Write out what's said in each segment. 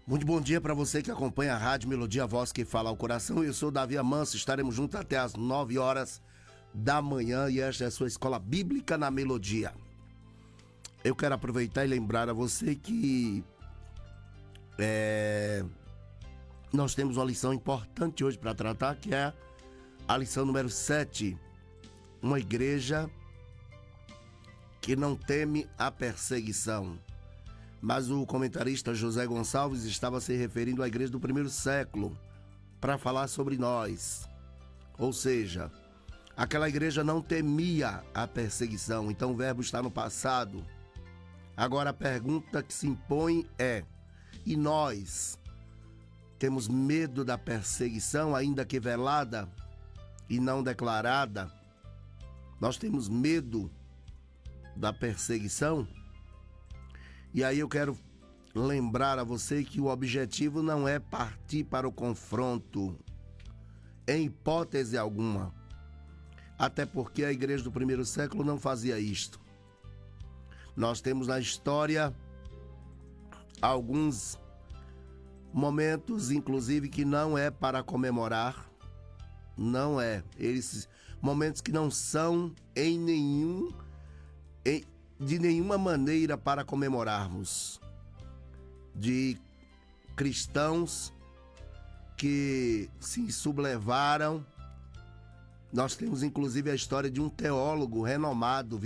Muito bom dia para você que acompanha a Rádio Melodia, a voz que fala ao coração. Eu sou Davi Amanso, estaremos juntos até às 9 horas da manhã e esta é a sua escola bíblica na Melodia. Eu quero aproveitar e lembrar a você que nós temos uma lição importante hoje para tratar, que é a lição número 7. Uma igreja que não teme a perseguição. Mas o comentarista José Gonçalves estava se referindo à igreja do primeiro século para falar sobre nós. Ou seja, aquela igreja não temia a perseguição, então o verbo está no passado. Agora a pergunta que se impõe é: e nós temos medo da perseguição, ainda que velada e não declarada? Nós temos medo da perseguição? E aí eu quero lembrar a você que o objetivo não é partir para o confronto, em hipótese alguma. Até porque a igreja do primeiro século não fazia isto. Nós temos na história alguns momentos, inclusive, que não é para comemorar. Não é. Esses momentos que não são de nenhuma maneira para comemorarmos, de cristãos que se sublevaram. Nós temos inclusive a história de um teólogo renomado,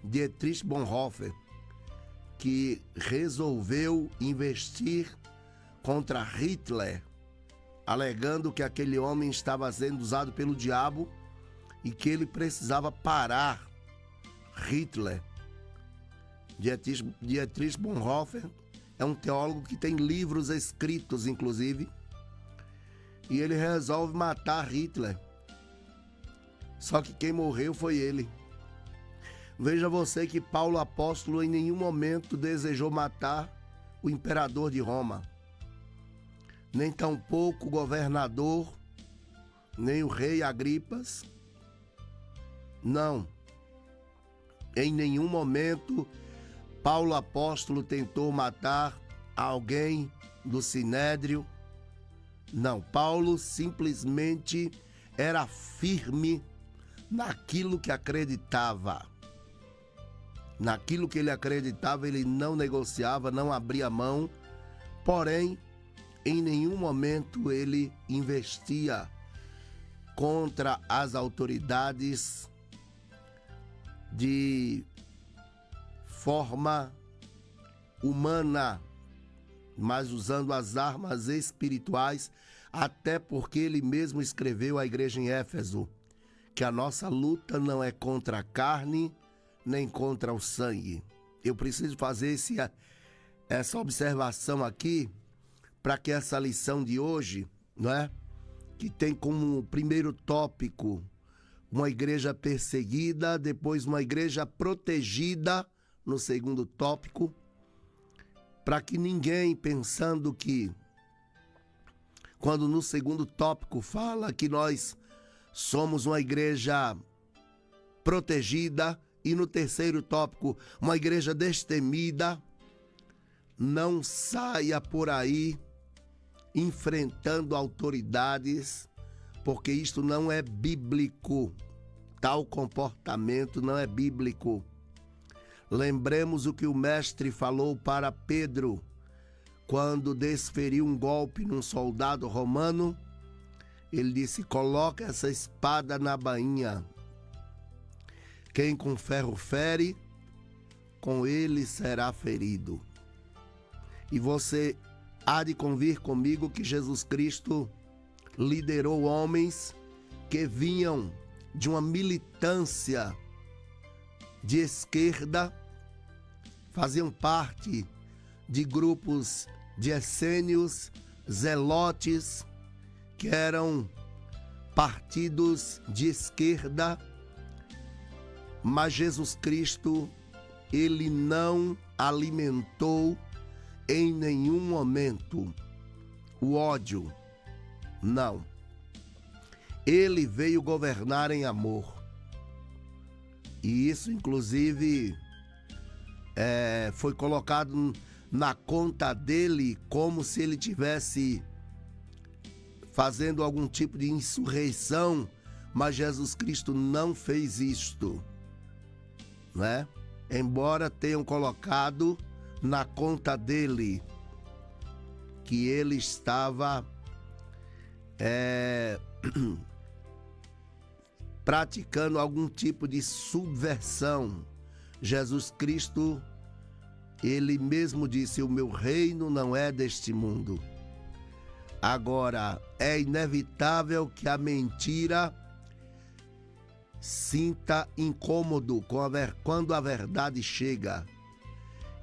Dietrich Bonhoeffer, que resolveu investir contra Hitler, alegando que aquele homem estava sendo usado pelo diabo e que ele precisava parar Hitler. Dietrich Bonhoeffer é um teólogo que tem livros escritos, inclusive, e ele resolve matar Hitler. Só que quem morreu foi ele. Veja você que Paulo apóstolo em nenhum momento desejou matar o imperador de Roma, nem tampouco o governador, nem o rei Agripas. Não. Em nenhum momento Paulo apóstolo tentou matar alguém do Sinédrio. Não, Paulo simplesmente era firme naquilo que acreditava. Naquilo que ele acreditava, ele não negociava, não abria mão. Porém, em nenhum momento ele investia contra as autoridades de forma humana, mas usando as armas espirituais, até porque ele mesmo escreveu à igreja em Éfeso que a nossa luta não é contra a carne, nem contra o sangue. Eu preciso fazer essa observação aqui, para que essa lição de hoje, que tem como primeiro tópico uma igreja perseguida, depois uma igreja protegida no segundo tópico, para que ninguém pensando que, quando no segundo tópico fala que nós somos uma igreja protegida e no terceiro tópico uma igreja destemida, não saia por aí enfrentando autoridades, porque isto não é bíblico. Tal comportamento não é bíblico. Lembremos o que o mestre falou para Pedro quando desferiu um golpe num soldado romano. Ele disse: coloca essa espada na bainha. Quem com ferro fere, com ele será ferido. E você há de convir comigo que Jesus Cristo liderou homens que vinham de uma militância de esquerda, faziam parte de grupos de essênios, zelotes, que eram partidos de esquerda, mas Jesus Cristo, ele não alimentou em nenhum momento o ódio, não. Ele veio governar em amor. E isso, inclusive, foi colocado na conta dele como se ele tivesse fazendo algum tipo de insurreição, mas Jesus Cristo não fez isto, né? Embora tenham colocado na conta dele que ele estava praticando algum tipo de subversão. Jesus Cristo, ele mesmo disse: o meu reino não é deste mundo. Agora, é inevitável que a mentira sinta incômodo quando a verdade chega.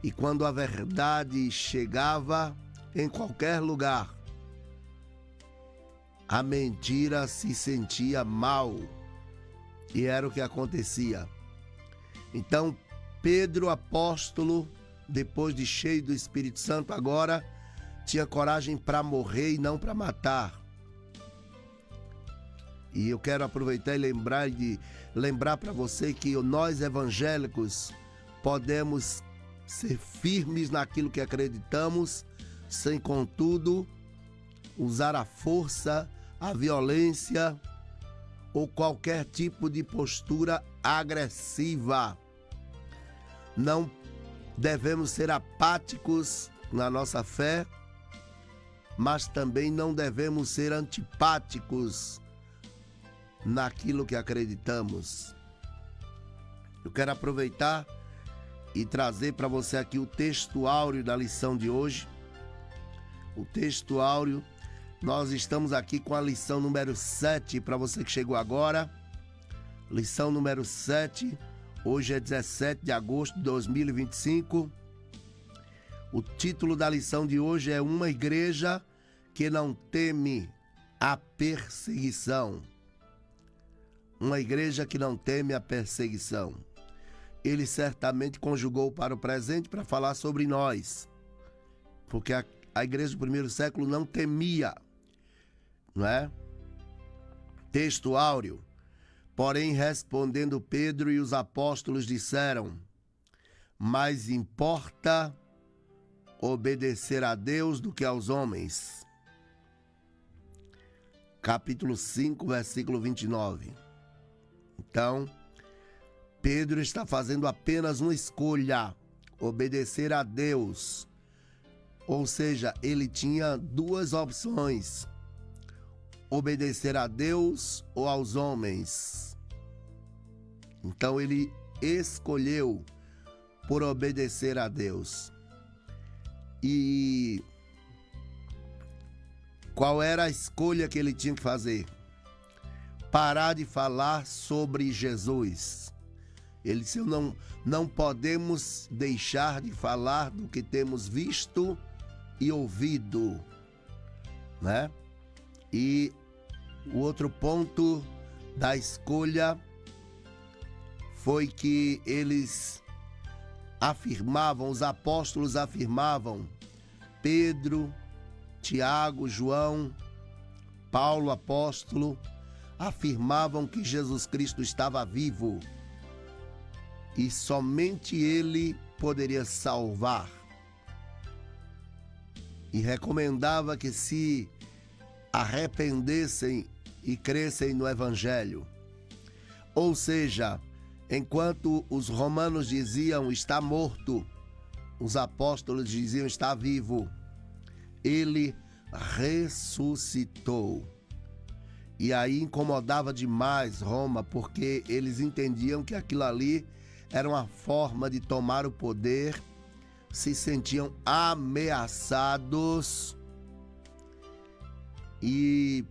E quando a verdade chegava em qualquer lugar, a mentira se sentia mal. E era o que acontecia. Então, Pedro, apóstolo, depois de cheio do Espírito Santo, agora tinha coragem para morrer e não para matar. E eu quero aproveitar e lembrar para você que nós evangélicos podemos ser firmes naquilo que acreditamos, sem, contudo, usar a força, a violência ou qualquer tipo de postura agressiva. Não devemos ser apáticos na nossa fé, mas também não devemos ser antipáticos naquilo que acreditamos. Eu quero aproveitar e trazer para você aqui o texto áureo da lição de hoje. O texto áureo, nós estamos aqui com a lição número 7, para você que chegou agora. Lição número 7, hoje é 17 de agosto de 2025. O título da lição de hoje é Uma Igreja que não teme a perseguição. Uma igreja que não teme a perseguição. Ele certamente conjugou para o presente para falar sobre nós, porque a igreja do primeiro século não temia, não é? Texto áureo. Porém, respondendo Pedro e os apóstolos disseram: mais importa obedecer a Deus do que aos homens. Capítulo 5, versículo 29. Então, Pedro está fazendo apenas uma escolha: obedecer a Deus. Ou seja, ele tinha duas opções: obedecer a Deus ou aos homens. Então ele escolheu por obedecer a Deus. E qual era a escolha que ele tinha que fazer? Parar de falar sobre Jesus. Ele disse: não podemos deixar de falar do que temos visto e ouvido, né? E o outro ponto da escolha foi que eles afirmavam, os apóstolos afirmavam, Pedro, Tiago, João, Paulo, apóstolo, afirmavam que Jesus Cristo estava vivo e somente ele poderia salvar. E recomendava que se arrependessem e crescem no Evangelho. Ou seja, enquanto os romanos diziam está morto, os apóstolos diziam está vivo. Ele ressuscitou. E aí incomodava demais Roma, porque eles entendiam que aquilo ali era uma forma de tomar o poder, se sentiam ameaçados e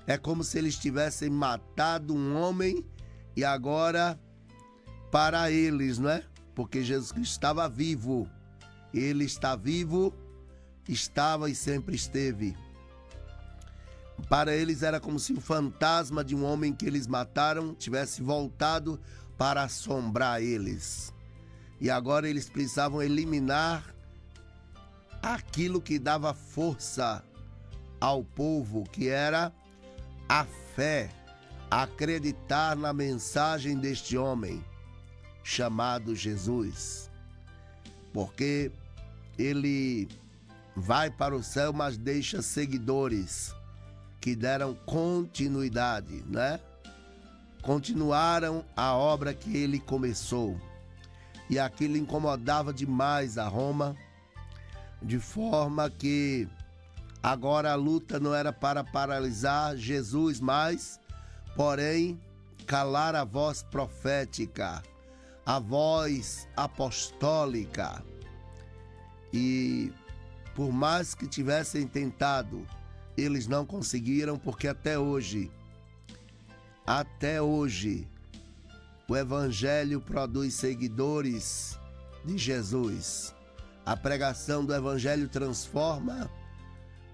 é como se eles tivessem matado um homem e agora, para eles, não é? Porque Jesus Cristo estava vivo. Ele está vivo, estava e sempre esteve. Para eles era como se o fantasma de um homem que eles mataram tivesse voltado para assombrar eles. E agora eles precisavam eliminar aquilo que dava força ao povo, que era a fé, acreditar na mensagem deste homem chamado Jesus. Porque ele vai para o céu, mas deixa seguidores que deram continuidade, né? Continuaram a obra que ele começou. E aquilo incomodava demais a Roma, de forma que agora a luta não era para paralisar Jesus mais, porém calar a voz profética, a voz apostólica. E por mais que tivessem tentado, eles não conseguiram, porque até hoje, o Evangelho produz seguidores de Jesus. A pregação do Evangelho transforma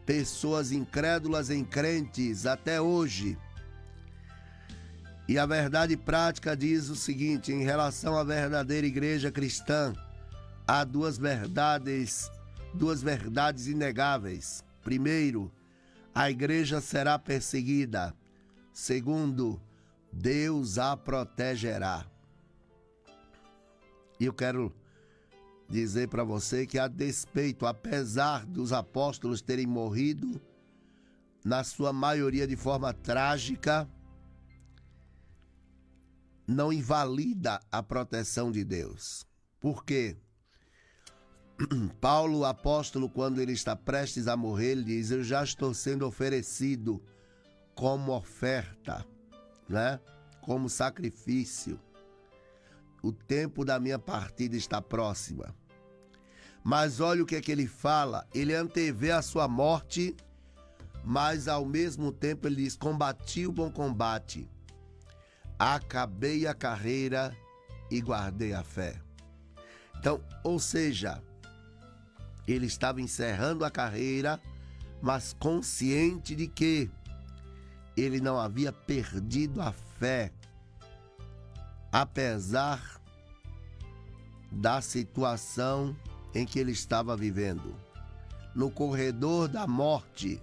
pessoas incrédulas em crentes até hoje. E a verdade prática diz o seguinte: em relação à verdadeira igreja cristã, há duas verdades inegáveis. Primeiro, a igreja será perseguida. Segundo, Deus a protegerá. E eu quero dizer para você que, a despeito, apesar dos apóstolos terem morrido, na sua maioria de forma trágica, não invalida a proteção de Deus. Por quê? Paulo, o apóstolo, quando ele está prestes a morrer, ele diz: eu já estou sendo oferecido como oferta, né? Como sacrifício. O tempo da minha partida está próxima. Mas olha o que é que ele fala. Ele antevê a sua morte, mas ao mesmo tempo ele diz: combati o bom combate, acabei a carreira e guardei a fé. Então, ou seja, ele estava encerrando a carreira, mas consciente de que ele não havia perdido a fé, apesar da situação em que ele estava vivendo. No corredor da morte.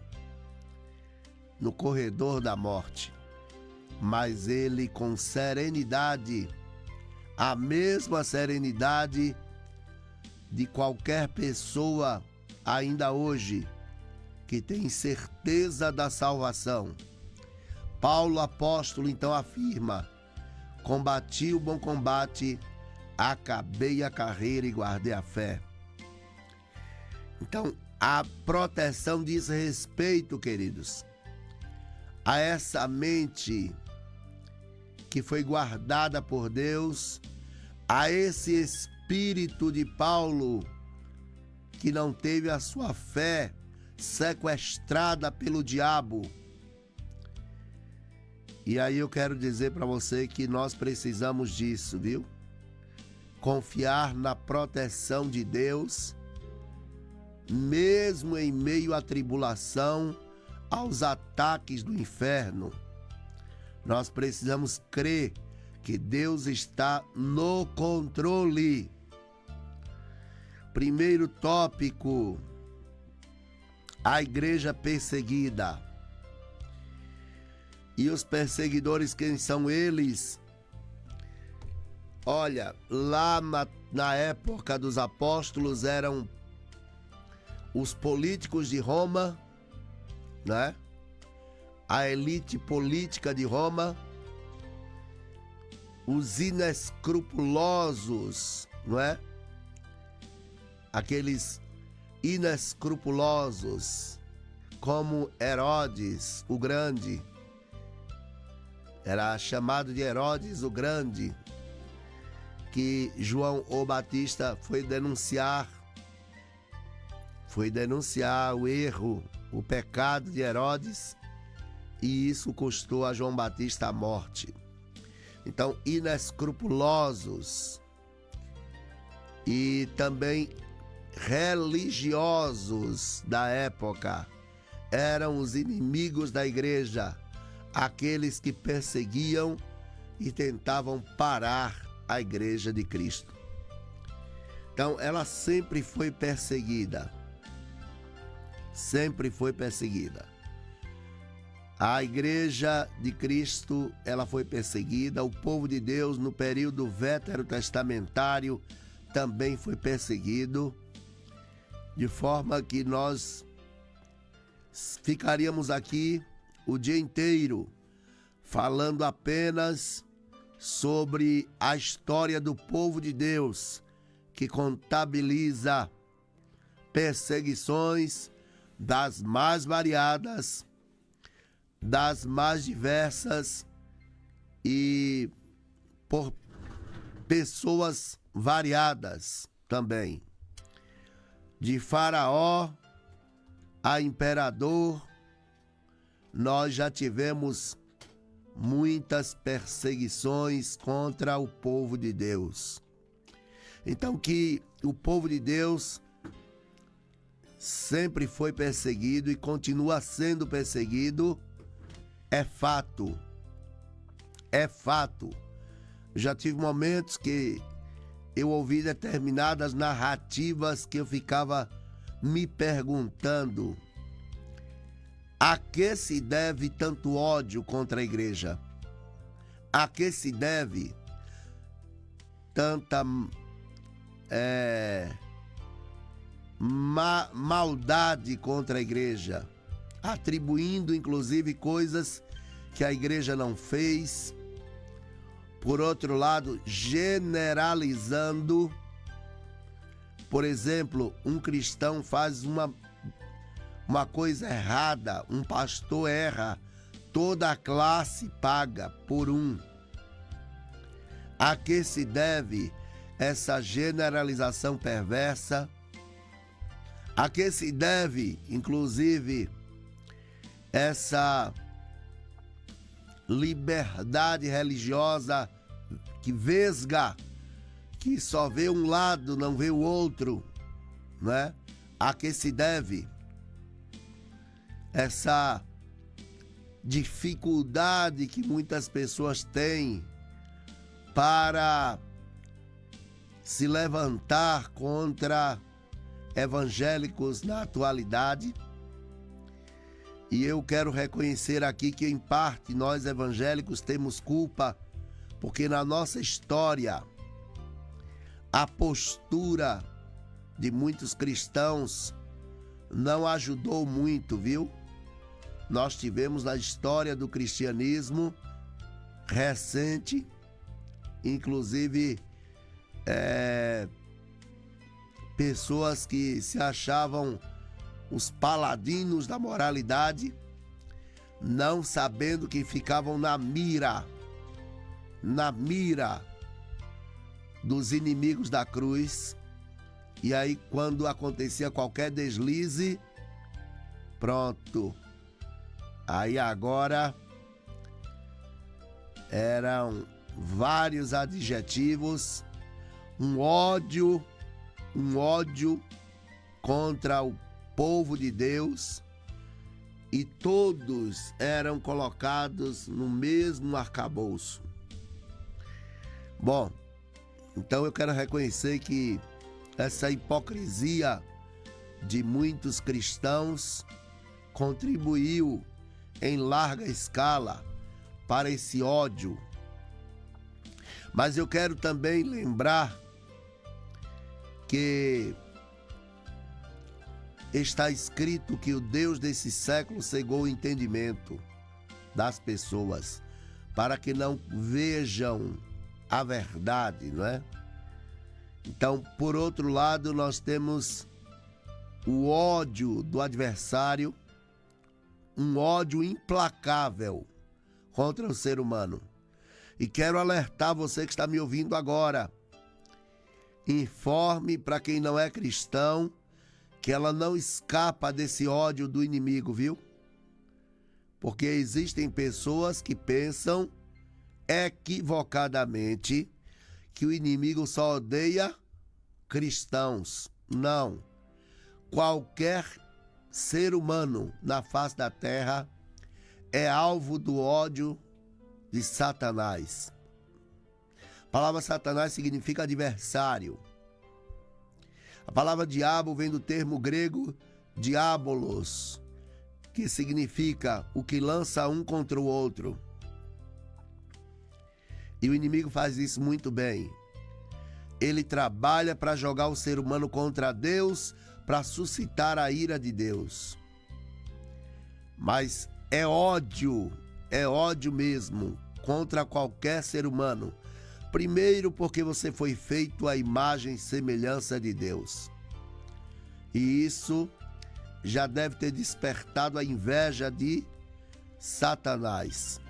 Mas ele, com serenidade, a mesma serenidade de qualquer pessoa ainda hoje que tem certeza da salvação. Paulo, apóstolo, então afirma: combati o bom combate, acabei a carreira e guardei a fé. Então, a proteção diz respeito, queridos, a essa mente que foi guardada por Deus, a esse espírito de Paulo que não teve a sua fé sequestrada pelo diabo. E aí eu quero dizer para você que nós precisamos disso, viu? Confiar na proteção de Deus, mesmo em meio à tribulação, aos ataques do inferno. Nós precisamos crer que Deus está no controle. Primeiro tópico: a igreja perseguida. E os perseguidores, quem são eles? Olha, lá na época dos apóstolos eram os políticos de Roma, né? A elite política de Roma, os inescrupulosos, não é? Aqueles inescrupulosos, como Herodes o Grande, era chamado de Herodes o Grande, que João o Batista foi denunciar o erro, o pecado de Herodes, e isso custou a João Batista a morte. Então, inescrupulosos e também religiosos da época eram os inimigos da igreja, aqueles que perseguiam e tentavam parar a igreja de Cristo. Então, ela sempre foi perseguida. Sempre foi perseguida. A igreja de Cristo, ela foi perseguida. O povo de Deus, no período veterotestamentário, também foi perseguido. de forma que nós ficaríamos aqui o dia inteiro falando apenas sobre a história do povo de Deus, que contabiliza perseguições das mais variadas, das mais diversas e por pessoas variadas também. De Faraó a imperador, nós já tivemos muitas perseguições contra o povo de Deus. Então, que o povo de Deus sempre foi perseguido e continua sendo perseguido, é fato. É fato. Já tive momentos que eu ouvi determinadas narrativas que eu ficava me perguntando: a que se deve tanto ódio contra a igreja? A que se deve tanta maldade contra a igreja? Atribuindo inclusive coisas que a igreja não fez. Por outro lado, generalizando. Por exemplo, um cristão faz uma coisa errada, um pastor erra, toda a classe paga por um. A que se deve essa generalização perversa? A que se deve, inclusive, essa liberdade religiosa que vesga, que só vê um lado, não vê o outro, né? A que se deve essa dificuldade que muitas pessoas têm para se levantar contra evangélicos na atualidade? E eu quero reconhecer aqui que, em parte, nós evangélicos temos culpa, porque na nossa história a postura de muitos cristãos não ajudou muito, viu? Nós tivemos na história do cristianismo recente, inclusive, pessoas que se achavam os paladinos da moralidade, não sabendo que ficavam na mira dos inimigos da cruz. E aí, quando acontecia qualquer deslize, pronto. Aí agora eram vários adjetivos, um ódio contra o povo de Deus, e todos eram colocados no mesmo arcabouço. Bom, então eu quero reconhecer que essa hipocrisia de muitos cristãos contribuiu em larga escala para esse ódio. Mas eu quero também lembrar que está escrito que o Deus desse século cegou o entendimento das pessoas para que não vejam a verdade, não é? Então, por outro lado, nós temos o ódio do adversário, um ódio implacável contra o ser humano. E quero alertar você que está me ouvindo agora: informe para quem não é cristão que ela não escapa desse ódio do inimigo, viu? Porque existem pessoas que pensam equivocadamente que o inimigo só odeia cristãos. Não. Qualquer ser humano na face da terra é alvo do ódio de Satanás. A palavra Satanás significa adversário. A palavra diabo vem do termo grego diabolos, que significa o que lança um contra o outro. E o inimigo faz isso muito bem. Ele trabalha para jogar o ser humano contra Deus, para suscitar a ira de Deus. Mas é ódio mesmo contra qualquer ser humano. Primeiro, porque você foi feito à imagem e semelhança de Deus. E isso já deve ter despertado a inveja de Satanás,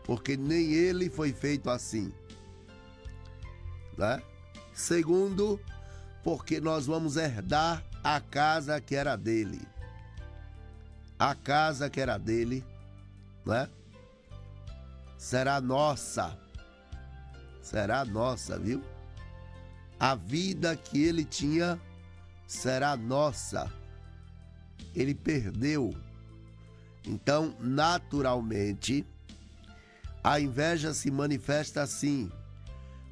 porque nem ele foi feito assim, né? Segundo, porque nós vamos herdar a casa que era dele. A casa que era dele, né? Será nossa, viu? A vida que ele tinha será nossa. Ele perdeu. Então, naturalmente, a inveja se manifesta assim.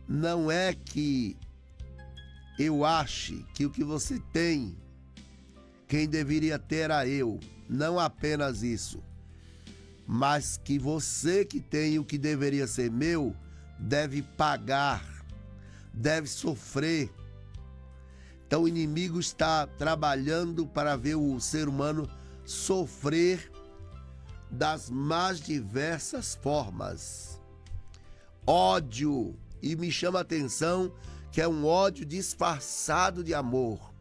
Não é que eu ache que o que você tem, quem deveria ter era eu. Não apenas isso. Mas que você que tem o que deveria ser meu, deve pagar, deve sofrer. Então o inimigo está trabalhando para ver o ser humano sofrer das mais diversas formas. Ódio, e me chama a atenção que é um ódio disfarçado de amor.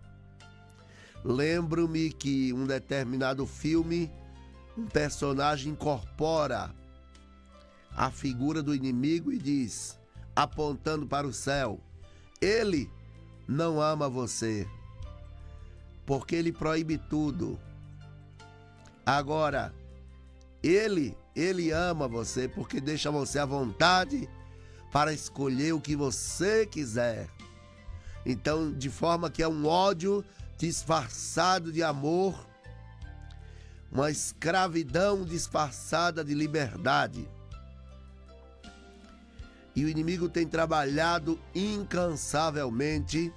Lembro-me que um determinado filme, um personagem incorpora a figura do inimigo e diz, apontando para o céu, ele não ama você, porque ele proíbe tudo. Agora, ele ama você porque deixa você à vontade para escolher o que você quiser. Então, de forma que é um ódio disfarçado de amor, uma escravidão disfarçada de liberdade. E o inimigo tem trabalhado incansavelmente.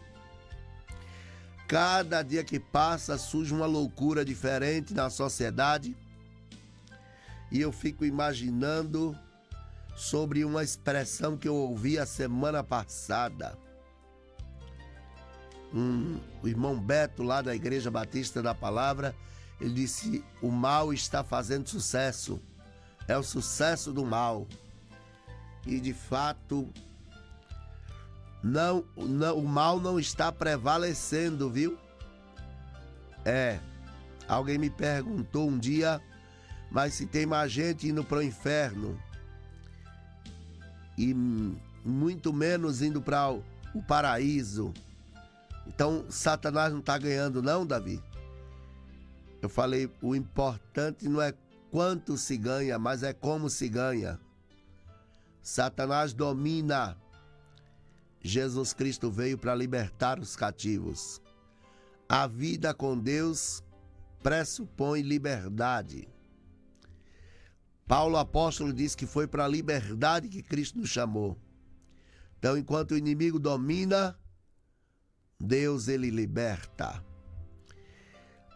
Cada dia que passa surge uma loucura diferente na sociedade. E eu fico imaginando sobre uma expressão que eu ouvi a semana passada. O irmão Beto, lá da Igreja Batista da Palavra, ele disse, o mal está fazendo sucesso. É o sucesso do mal. E de fato, o mal não está prevalecendo, viu? Alguém me perguntou um dia, mas se tem mais gente indo para o inferno e muito menos indo para o paraíso, então Satanás não está ganhando não, Davi? Eu falei, o importante não é quanto se ganha, mas é como se ganha. Satanás domina. Jesus Cristo veio para libertar os cativos. A vida com Deus pressupõe liberdade. Paulo apóstolo diz que foi para a liberdade que Cristo nos chamou. Então, enquanto o inimigo domina, Deus ele liberta.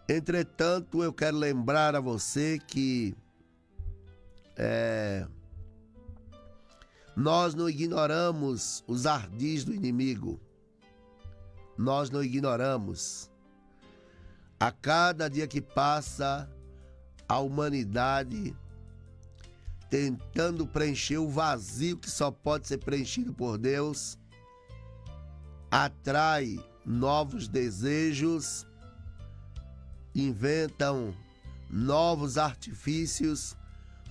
Entretanto, eu quero lembrar a você que nós não ignoramos os ardis do inimigo. Nós não ignoramos. A cada dia que passa, a humanidade tentando preencher o vazio que só pode ser preenchido por Deus, atrai novos desejos, inventam novos artifícios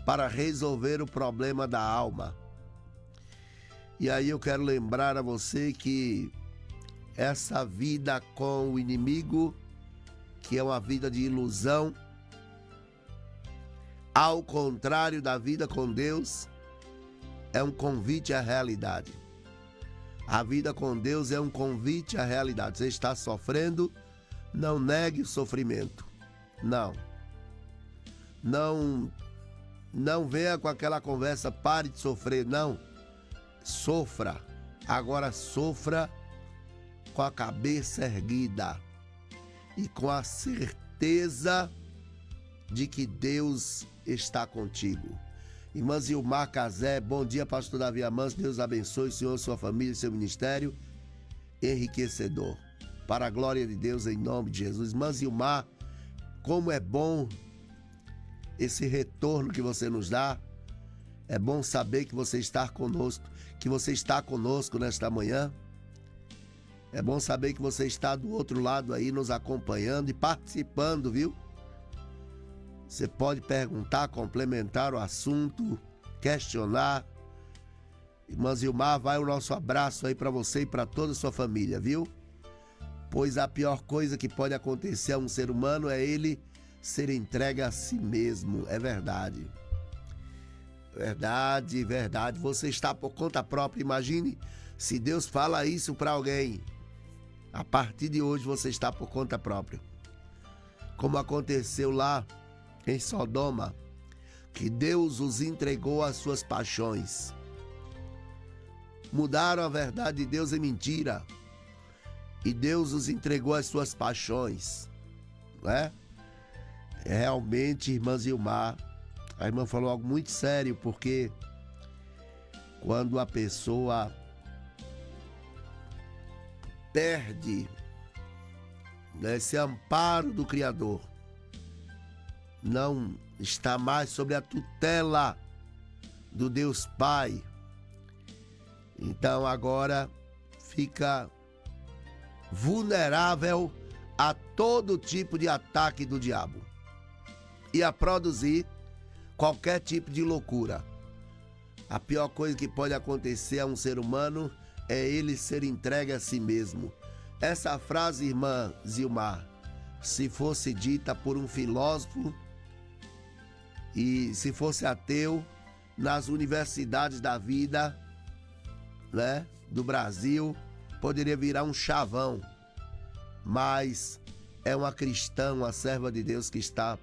para resolver o problema da alma. E aí eu quero lembrar a você que essa vida com o inimigo, que é uma vida de ilusão, ao contrário da vida com Deus, é um convite à realidade. A vida com Deus é um convite à realidade. Você está sofrendo, não negue o sofrimento. Não venha com aquela conversa, pare de sofrer, não. Sofra. Agora sofra com a cabeça erguida e com a certeza de que Deus está contigo. Irmã Zilmar Cazé, bom dia, pastor Davi Amâncio, Deus abençoe o senhor, sua família e seu ministério enriquecedor. para a glória de Deus, em nome de Jesus. Irmã Zilmar, como é bom esse retorno que você nos dá. É bom saber que você está conosco nesta manhã. É bom saber que você está do outro lado aí nos acompanhando e participando, viu? Você pode perguntar, complementar o assunto, questionar. Irmã Zilmar, vai o nosso abraço aí para você e para toda a sua família, viu? Pois a pior coisa que pode acontecer a um ser humano é ele ser entregue a si mesmo. É verdade. Verdade, verdade. Você está por conta própria. Imagine se Deus fala isso para alguém. A partir de hoje você está por conta própria. Como aconteceu lá em Sodoma, que Deus os entregou às suas paixões. Mudaram a verdade de Deus em mentira. E Deus os entregou às suas paixões. Não é? Realmente, irmã Zilmar, a irmã falou algo muito sério, porque quando a pessoa perde, né, esse amparo do Criador, não está mais sob a tutela do Deus Pai, então agora fica vulnerável a todo tipo de ataque do diabo e a produzir qualquer tipo de loucura. A pior coisa que pode acontecer a um ser humano é ele ser entregue a si mesmo. Essa frase, irmã Zilmar, se fosse dita por um filósofo e se fosse ateu, nas universidades da vida, né, do Brasil, poderia virar um chavão. Mas é uma cristã, uma serva de Deus que está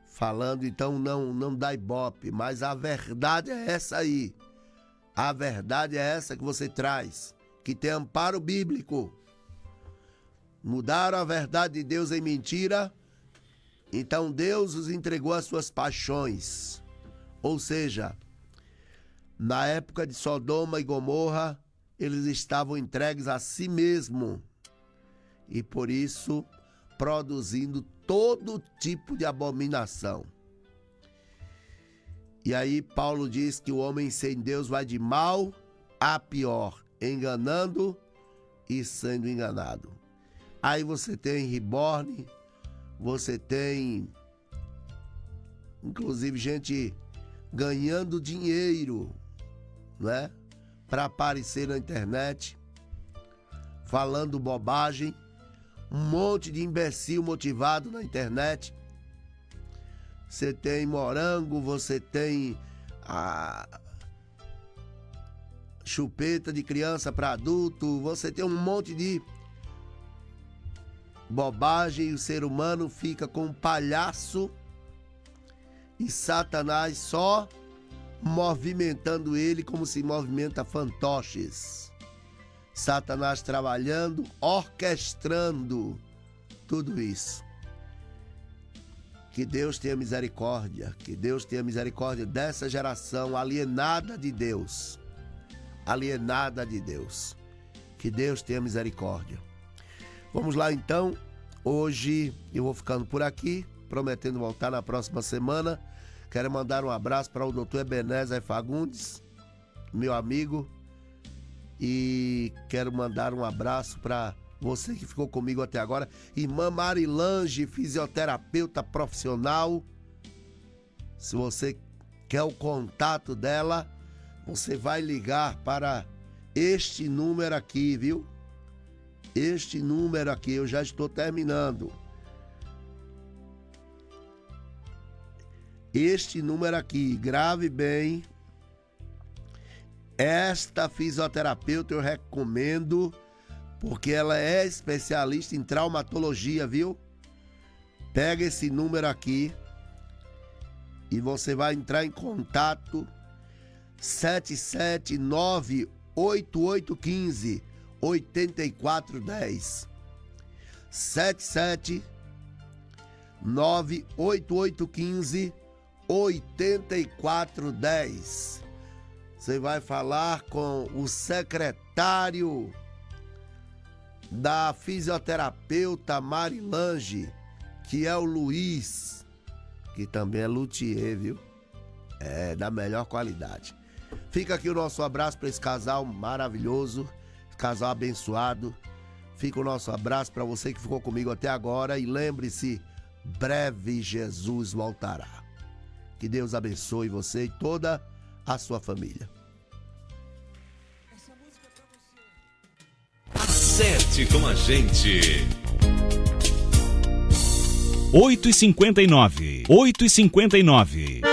falando, então não dá ibope, mas a verdade é essa aí. A verdade é essa que você traz, que tem amparo bíblico. Mudaram a verdade de Deus em mentira, então Deus os entregou às suas paixões. Ou seja, na época de Sodoma e Gomorra, eles estavam entregues a si mesmo e por isso produzindo todo tipo de abominação. E aí Paulo diz que o homem sem Deus vai de mal a pior, enganando e sendo enganado. Aí você tem reborn, você tem inclusive gente ganhando dinheiro, né, para aparecer na internet, falando bobagem. Um monte de imbecil motivado na internet. Você tem morango, você tem a chupeta de criança para adulto, você tem um monte de bobagem e o ser humano fica com um palhaço e Satanás só movimentando ele como se movimenta fantoches. Satanás trabalhando, orquestrando tudo isso. Que Deus tenha misericórdia, que Deus tenha misericórdia dessa geração alienada de Deus. Alienada de Deus. Que Deus tenha misericórdia. Vamos lá então, hoje eu vou ficando por aqui, prometendo voltar na próxima semana. Quero mandar um abraço para o Dr. Ebenezer Fagundes, meu amigo. E quero mandar um abraço para você que ficou comigo até agora. Irmã Marilange, fisioterapeuta profissional. Se você quer o contato dela, você vai ligar para este número aqui, viu? Este número aqui, eu já estou terminando. Este número aqui, grave bem. Esta fisioterapeuta eu recomendo, porque ela é especialista em traumatologia, viu? Pega esse número aqui e você vai entrar em contato 7798815 8410 7798815 8410. Você vai falar com o secretário da fisioterapeuta Marilange, que é o Luiz, que também é luthier, viu? É, da melhor qualidade. Fica aqui o nosso abraço para esse casal maravilhoso, casal abençoado. Fica o nosso abraço para você que ficou comigo até agora e lembre-se, breve Jesus voltará. Que Deus abençoe você e toda a sua família. Acerte com a gente. 8h59.